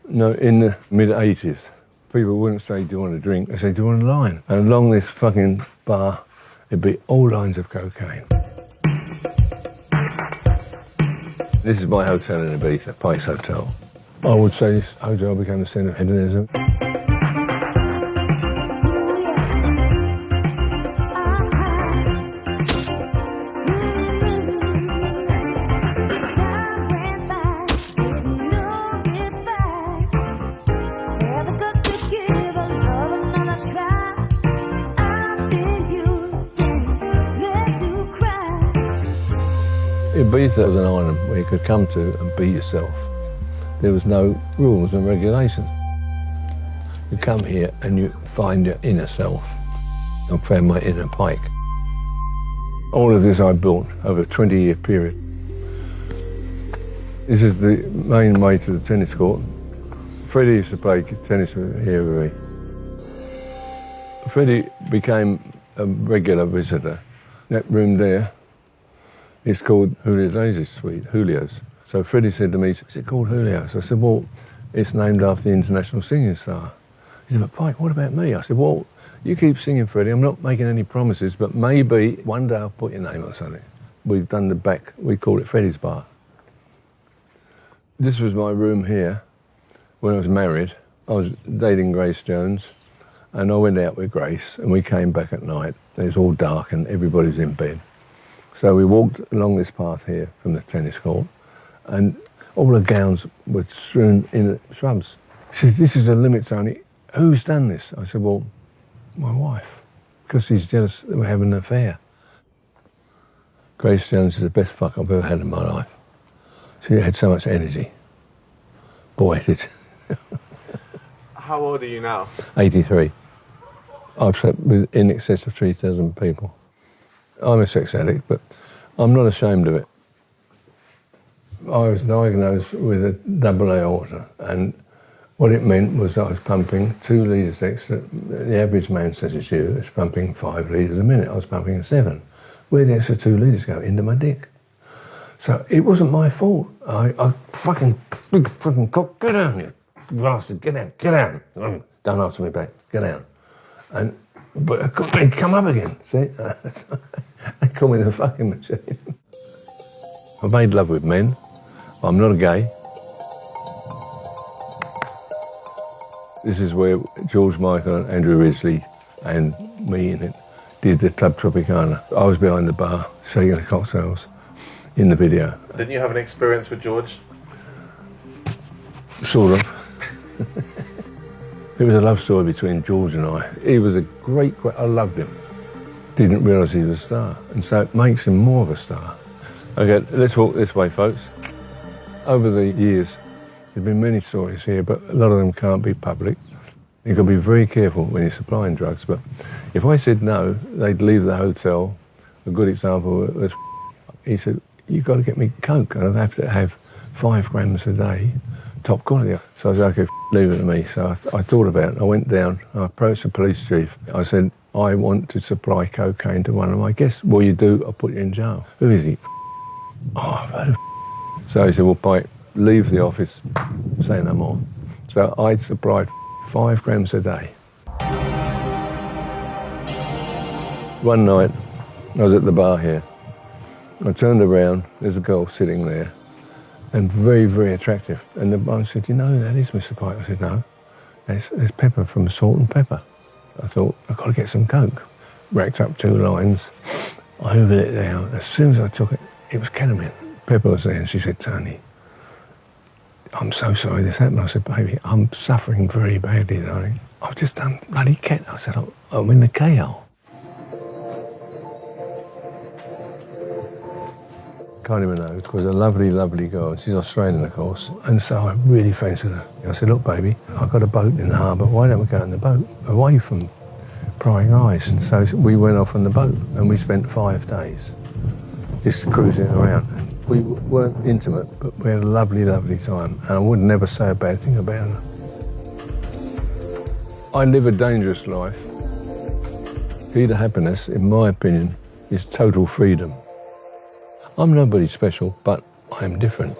No, in the mid-80s, people wouldn't say, do you want a drink? They say, do you want a line? And along this fucking bar, it'd be all lines of cocaine. This is my hotel in Ibiza, Pikes Hotel. I would say this hotel became the centre of hedonism. Ibiza was an island where you could come to and be yourself. There was no rules and regulations. You come here and you find your inner self. I found my inner Pike. All of this I built over a 20-year period. This is the main way to the tennis court. Freddie used to play tennis here with me. Freddie became a regular visitor. That room there, it's called Julio Daisy Suite, Julio's. So Freddie said to me, is it called Julio's? I said, well, it's named after the international singing star. He said, but Pike, what about me? I said, well, you keep singing, Freddie. I'm not making any promises, but maybe one day I'll put your name on something. We've done the back, we call it Freddie's Bar. This was my room here when I was married. I was dating Grace Jones, and I went out with Grace, and we came back at night. It was all dark and everybody's in bed. So we walked along this path here from the tennis court, and all the gowns were strewn in the shrubs. She said, this is a limit zone. Who's done this? I said, well, my wife, because she's jealous that we're having an affair. Grace Jones is the best fuck I've ever had in my life. She had so much energy. Boy, did she. How old are you now? 83. I've slept with in excess of 3,000 people. I'm a sex addict, but I'm not ashamed of it. I was diagnosed with a double aorta, and what it meant was I was pumping 2 litres extra. The average man such as you is pumping 5 litres a minute. I was pumping 7. Where did the extra 2 litres go? Into my dick. So it wasn't my fault. I fucking, big fucking cock, get down, you bastard, get down. Don't answer me back, get down. But they'd come up again, see? They call me the fucking machine. I've made love with men. I'm not a gay. This is where George Michael and Andrew Ridgeley and me in it did the Club Tropicana. I was behind the bar, shaking the cocktails in the video. Didn't you have an experience with George? Sort of. It was a love story between George and I. He was a great, I loved him. Didn't realise he was a star, and so it makes him more of a star. Okay, let's walk this way, folks. Over the years, there's been many stories here, but a lot of them can't be public. You've got to be very careful when you're supplying drugs, but if I said no, they'd leave the hotel. A good example was, he said, you've got to get me coke, and I'd have to have 5 grams a day, top quality. So I said, okay, leave it to me. So I thought about it. I went down, I approached the police chief. I said, I want to supply cocaine to one of my guests. Well, you do, I'll put you in jail. Who is he? Oh, I've heard of. So he said, well, Pike, leave the office, say no more. So I supplied 5 grams a day. One night, I was at the bar here. I turned around, there's a girl sitting there, and very, very attractive. And the bar said, you know who that is, Mr. Pike? I said, no. That's Pepper from Salt and Pepper. I thought, I've got to get some coke. Racked up 2 lines, I hoovered it down. As soon as I took it, it was ketamine. Pepper was there and she said, Tony, I'm so sorry this happened. I said, baby, I'm suffering very badly, darling. I've just done bloody ket. I said, I'm in the KO. Kylie Minogue was a lovely, lovely girl. She's Australian, of course. And so I really fancied her. I said, look, baby, I've got a boat in the harbour. Why don't we go in the boat away from prying eyes? And so we went off on the boat and we spent 5 days just cruising around. We weren't intimate, but we had a lovely, lovely time. And I would never say a bad thing about her. I live a dangerous life. Key to happiness, in my opinion, is total freedom. I'm nobody special, but I am different.